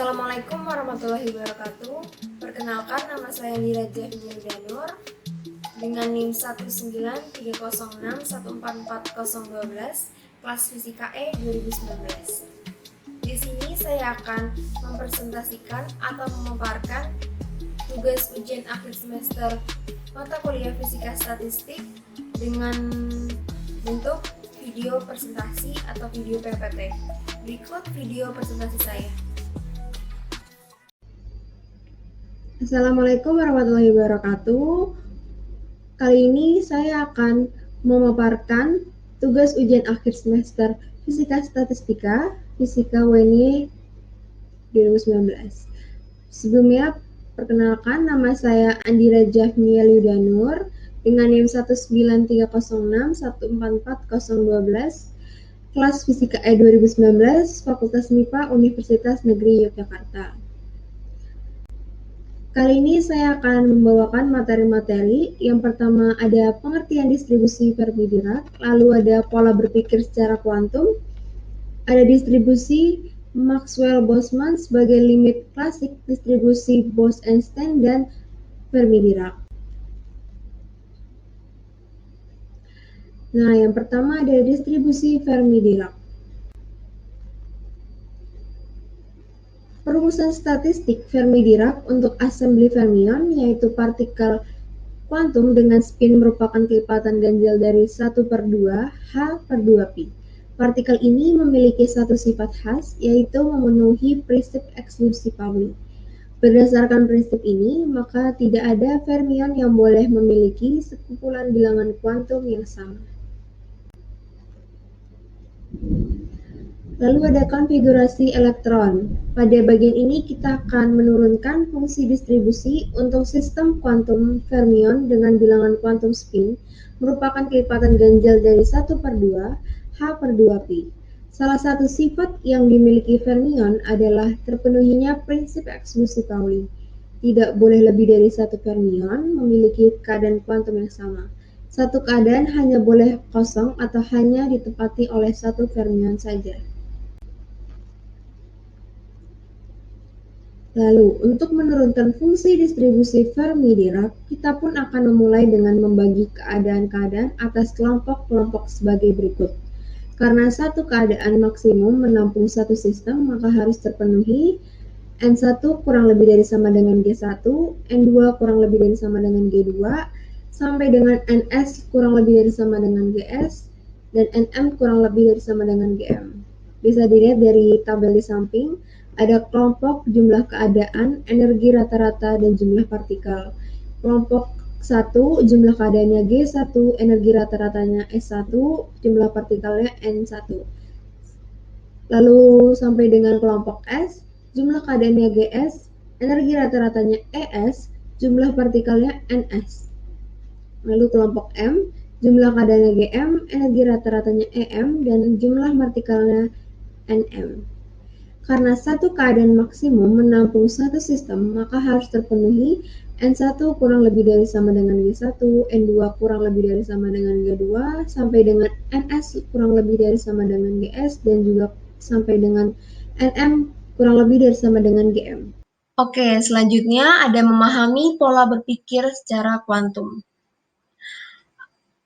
Assalamualaikum warahmatullahi wabarakatuh. Perkenalkan, nama saya Indira Jahniur dengan NIM 19306144012 kelas Fisika E 2019. Di sini saya akan mempresentasikan atau memaparkan tugas ujian akhir semester mata kuliah Fisika Statistik dengan bentuk video presentasi atau video PPT. Berikut video presentasi saya. Assalamualaikum warahmatullahi wabarakatuh. Kali ini saya akan memaparkan tugas ujian akhir semester Fisika Statistika, Fisika UNY 2019. Sebelumnya, perkenalkan, nama saya Andira Jahnia Liudanur dengan NIM 19306144012, kelas Fisika E 2019, Fakultas MIPA Universitas Negeri Yogyakarta. Kali ini saya akan membawakan materi-materi. Yang pertama ada pengertian distribusi Fermi-Dirac, lalu ada pola berpikir secara kuantum, ada distribusi Maxwell-Boltzmann sebagai limit klasik, distribusi Bose-Einstein, dan Fermi-Dirac. Nah, yang pertama ada distribusi Fermi-Dirac. Perumusan statistik Fermi-Dirac untuk assembly fermion, yaitu partikel kuantum dengan spin merupakan kelipatan ganjil dari 1/2 H/2 pi. Partikel ini memiliki satu sifat khas, yaitu memenuhi prinsip eksklusi Pauli. Berdasarkan prinsip ini, maka tidak ada fermion yang boleh memiliki sekumpulan bilangan kuantum yang sama. Lalu ada konfigurasi elektron. Pada bagian ini kita akan menurunkan fungsi distribusi untuk sistem kuantum fermion dengan bilangan kuantum spin merupakan kelipatan ganjil dari 1/2 H/2 pi. Salah satu sifat yang dimiliki fermion adalah terpenuhinya prinsip eksklusi Pauli. Tidak boleh lebih dari satu fermion memiliki keadaan kuantum yang sama. Satu keadaan hanya boleh kosong atau hanya ditempati oleh satu fermion saja. Lalu, untuk menurunkan fungsi distribusi Fermi-Dirac, kita pun akan memulai dengan membagi keadaan-keadaan atas kelompok-kelompok sebagai berikut. Karena satu keadaan maksimum menampung satu sistem, maka harus terpenuhi N1 kurang lebih dari sama dengan G1, N2 kurang lebih dari sama dengan G2, sampai dengan Ns kurang lebih dari sama dengan Gs, dan Nm kurang lebih dari sama dengan Gm. Bisa dilihat dari tabel di samping, ada kelompok, jumlah keadaan, energi rata-rata, dan jumlah partikel. Kelompok 1, jumlah keadaannya G1, energi rata-ratanya S1, jumlah partikelnya N1. Lalu sampai dengan kelompok S, jumlah keadaannya GS, energi rata-ratanya ES, jumlah partikelnya NS. Lalu kelompok M, jumlah keadaannya GM, energi rata-ratanya EM, dan jumlah partikelnya NM. Karena satu keadaan maksimum menampung satu sistem, maka harus terpenuhi N1 kurang lebih dari sama dengan G1, N2 kurang lebih dari sama dengan G2, sampai dengan Ns kurang lebih dari sama dengan Gs, dan juga sampai dengan Nm kurang lebih dari sama dengan Gm. Oke, selanjutnya ada memahami pola berpikir secara kuantum.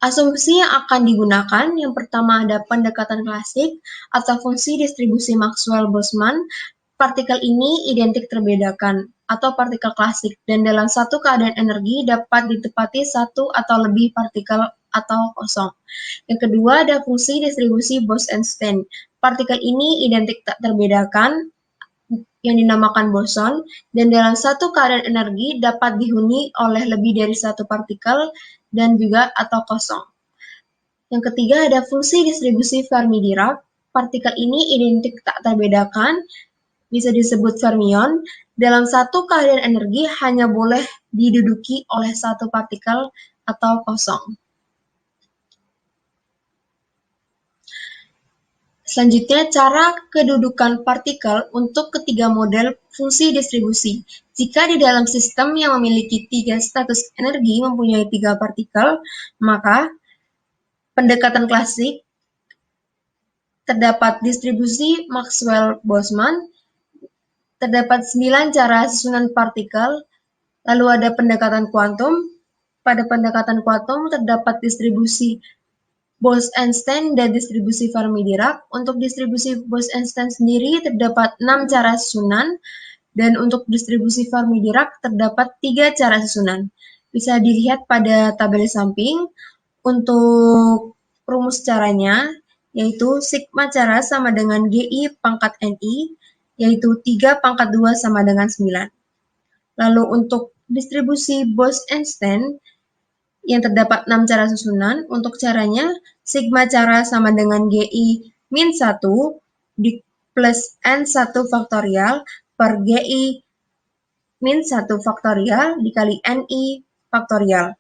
Asumsi yang akan digunakan, yang pertama ada pendekatan klasik atau fungsi distribusi Maxwell-Boltzmann. Partikel ini identik terbedakan atau partikel klasik, dan dalam satu keadaan energi dapat ditepati satu atau lebih partikel atau kosong. Yang kedua ada fungsi distribusi Bose-Einstein. Partikel ini identik tak terbedakan yang dinamakan boson, dan dalam satu keadaan energi dapat dihuni oleh lebih dari satu partikel dan juga atau kosong. Yang ketiga ada fungsi distribusi Fermi-Dirac. Partikel ini identik tak terbedakan, bisa disebut fermion. Dalam satu keadaan energi hanya boleh diduduki oleh satu partikel atau kosong. Selanjutnya, cara kedudukan partikel untuk ketiga model fungsi distribusi. Jika di dalam sistem yang memiliki tiga status energi mempunyai tiga partikel, maka pendekatan klasik terdapat distribusi Maxwell-Boltzmann terdapat 9 cara susunan partikel, lalu ada pendekatan kuantum. Pada pendekatan kuantum terdapat distribusi Bose-Einstein dan distribusi Fermi-Dirac. Untuk distribusi Bose-Einstein sendiri terdapat 6 cara susunan, dan untuk distribusi Fermi-Dirac terdapat 3 cara susunan. Bisa dilihat pada tabel samping. Untuk rumus caranya, yaitu sigma cara sama dengan GI pangkat NI, yaitu 3 pangkat 2 sama dengan 9. Lalu untuk distribusi Bose-Einstein, yang terdapat 6 cara susunan, untuk caranya, sigma cara sama dengan GI min 1 plus N1 faktorial per GI min 1 faktorial dikali NI faktorial.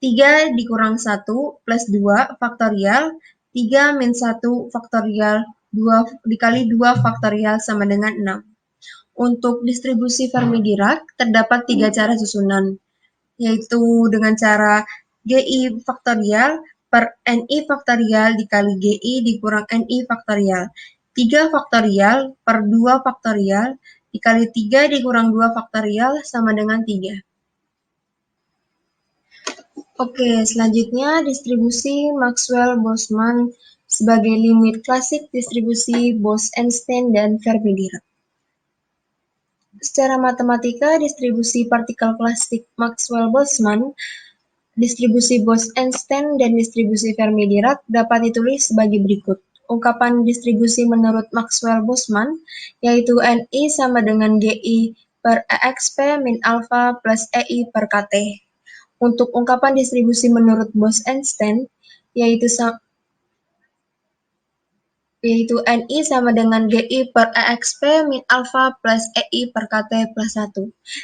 3 dikurang 1 plus 2 faktorial, 3 min 1 faktorial, 2 dikali 2 faktorial sama dengan 6. Untuk distribusi Fermi-Dirac, terdapat 3 cara susunan, yaitu dengan cara GI faktorial per NI faktorial dikali GI dikurang NI faktorial. 3 faktorial per 2 faktorial dikali 3 dikurang 2 faktorial sama dengan 3. Oke, selanjutnya distribusi Maxwell-Boltzmann sebagai limit klasik distribusi Bose-Einstein dan Fermi-Dirac. Secara matematika, distribusi partikel klasik Maxwell-Boltzmann, distribusi Bose-Einstein, dan distribusi Fermi-Dirac dapat ditulis sebagai berikut. Ungkapan distribusi menurut Maxwell-Boltzmann, yaitu NI sama dengan GI per EXP min alpha plus EI per KT. Untuk ungkapan distribusi menurut Bose-Einstein, yaitu NI sama dengan GI per EXP min alpha plus EI per KT plus 1.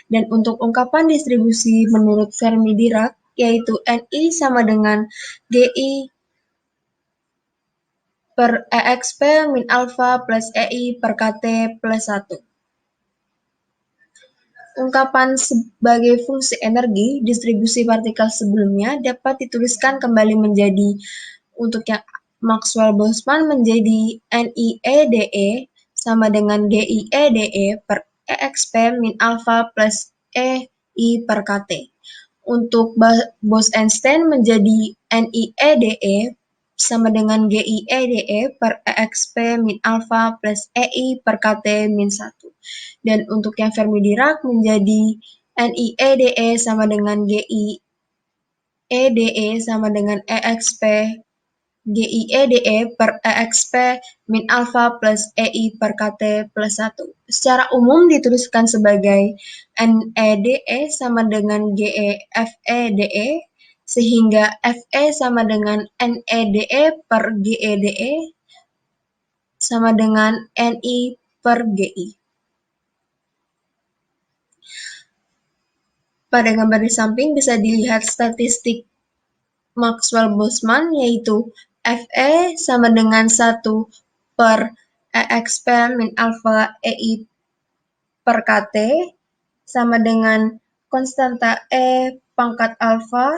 Dan untuk ungkapan distribusi menurut Fermi-Dirac, yaitu NI sama dengan GI per EXP min alpha plus EI per KT plus 1. Ungkapan sebagai fungsi energi distribusi partikel sebelumnya dapat dituliskan kembali menjadi, untuk yang Maxwell-Boltzmann menjadi NIEDE sama dengan GIEDE per EXP min alpha plus EI per KT. Untuk Bose-Einstein menjadi NIEDE sama dengan GIEDE per EXP min alpha plus EI per KT min 1. Dan untuk yang Fermi-Dirac menjadi NIEDE sama dengan GIEDE sama dengan EXP GIEDE per EXP min alpha plus EI per KT plus 1. Secara umum dituliskan sebagai NEDE sama dengan GEFEDE, sehingga FE sama dengan NEDE per GEDE sama dengan NI per GI. Pada gambar di samping bisa dilihat statistik Maxwell-Boltzmann, yaitu Fe sama dengan 1 per EXP min alpha EI per KT sama dengan konstanta E pangkat alpha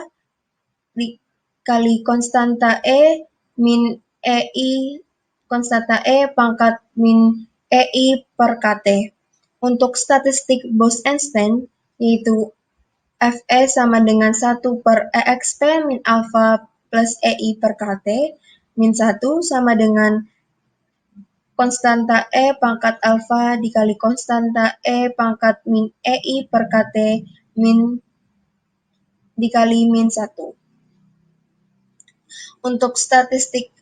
dikali konstanta E min EI konstanta E pangkat min EI per KT. Untuk statistik Bose-Einstein, yaitu Fe sama dengan 1 per EXP min alpha plus EI per KT min 1 sama dengan konstanta E pangkat alpha dikali konstanta E pangkat min EI per KT min dikali min 1. Untuk statistik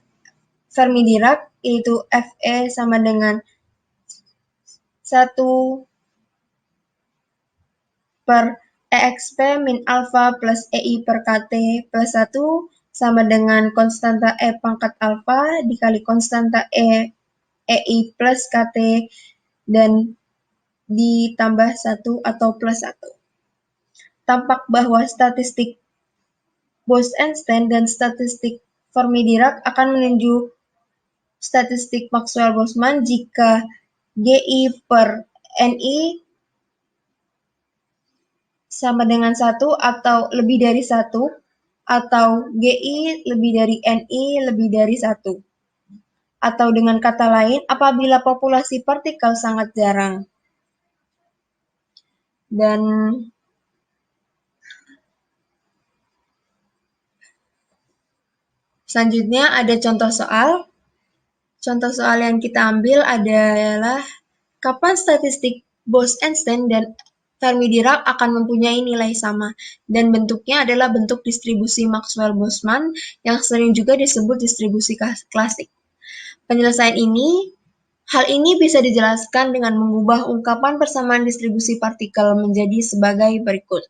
Fermi-Dirac, yaitu Fe sama dengan 1 per EXP min alpha plus EI per KT plus 1 sama dengan konstanta E pangkat alpha dikali konstanta EI plus KT dan ditambah 1 atau plus 1. Tampak bahwa statistik Bose-Einstein dan statistik Fermi-Dirac akan menuju statistik Maxwell-Boltzmann jika GI per NI sama dengan 1 atau lebih dari 1, atau GI lebih dari NI lebih dari 1. Atau dengan kata lain, apabila populasi partikel sangat jarang. Dan selanjutnya ada contoh soal. Contoh soal yang kita ambil adalah kapan statistik Bose-Einstein dan Fermi-Dirac akan mempunyai nilai sama, dan bentuknya adalah bentuk distribusi Maxwell-Boltzmann yang sering juga disebut distribusi klasik. Penyelesaian hal ini bisa dijelaskan dengan mengubah ungkapan persamaan distribusi partikel menjadi sebagai berikut.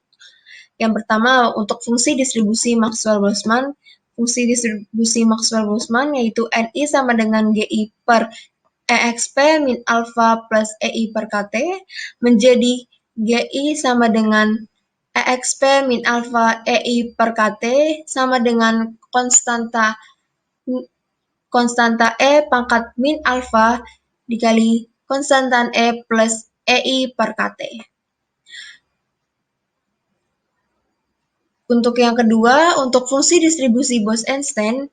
Yang pertama, untuk fungsi distribusi Maxwell-Boltzmann, fungsi distribusi Maxwell-Boltzmann yaitu Ni sama dengan GI per EXP min alpha plus EI per KT menjadi GI sama dengan EXP min alpha EI per KT sama dengan konstanta E pangkat min alpha dikali konstanta E plus EI per KT. Untuk yang kedua, untuk fungsi distribusi Bose-Einstein,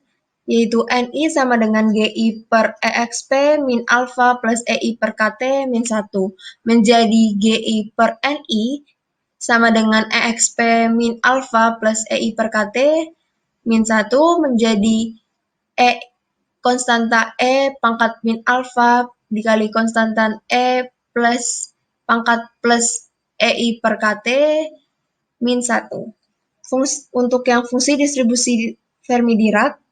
yaitu Ni sama dengan GI per EXP min alpha plus EI per KT min 1 menjadi GI per Ni sama dengan EXP min alpha plus EI per KT min 1 menjadi konstanta E pangkat min alpha dikali konstanta E plus pangkat plus EI per KT min 1. Untuk yang fungsi distribusi Fermi-Dirac,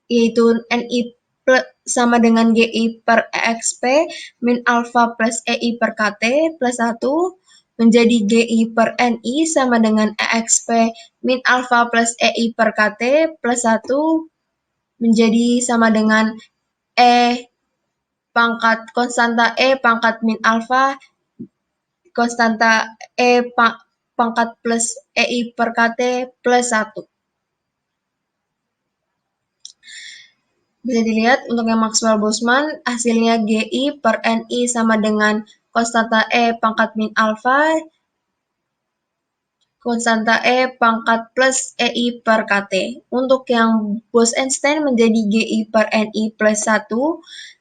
yaitu Ni sama dengan GI per EXP min alpha plus EI per KT plus 1 menjadi GI per Ni sama dengan EXP min alpha plus EI per KT plus 1 menjadi sama dengan konstanta E pangkat min alpha, konstanta E pangkat plus EI per KT plus 1. Bisa dilihat untuk yang Maxwell-Boltzmann hasilnya GI per Ni sama dengan konstanta E pangkat min alpha, konstanta E pangkat plus EI per KT. Untuk yang Bose-Einstein menjadi GI per Ni plus 1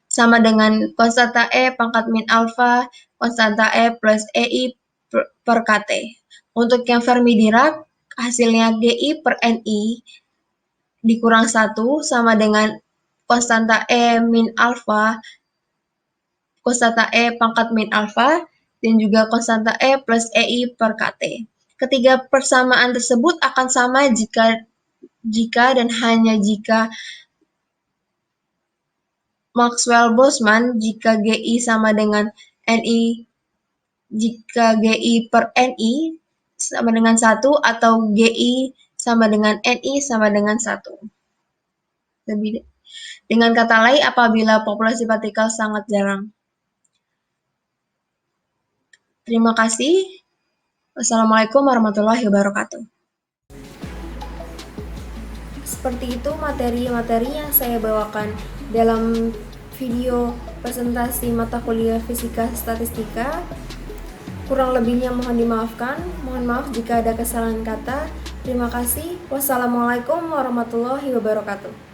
sama dengan konstanta E pangkat min alpha, konstanta E plus EI per KT. Untuk yang Fermi-Dirac, hasilnya GI per Ni dikurang 1 sama dengan konstanta E min alpha, konstanta E pangkat min alpha, dan juga konstanta E plus EI per KT. Ketiga persamaan tersebut akan sama jika dan hanya jika Maxwell-Boltzmann jika GI sama dengan Ni, jika GI per Ni sama dengan 1 atau GI sama dengan Ni sama dengan 1. Dengan kata lain, apabila populasi partikel sangat jarang. Terima kasih. Wassalamualaikum warahmatullahi wabarakatuh. Seperti itu materi-materi yang saya bawakan dalam video presentasi mata kuliah Fisika Statistika. Kurang lebihnya mohon dimaafkan. Mohon maaf jika ada kesalahan kata. Terima kasih. Wassalamualaikum warahmatullahi wabarakatuh.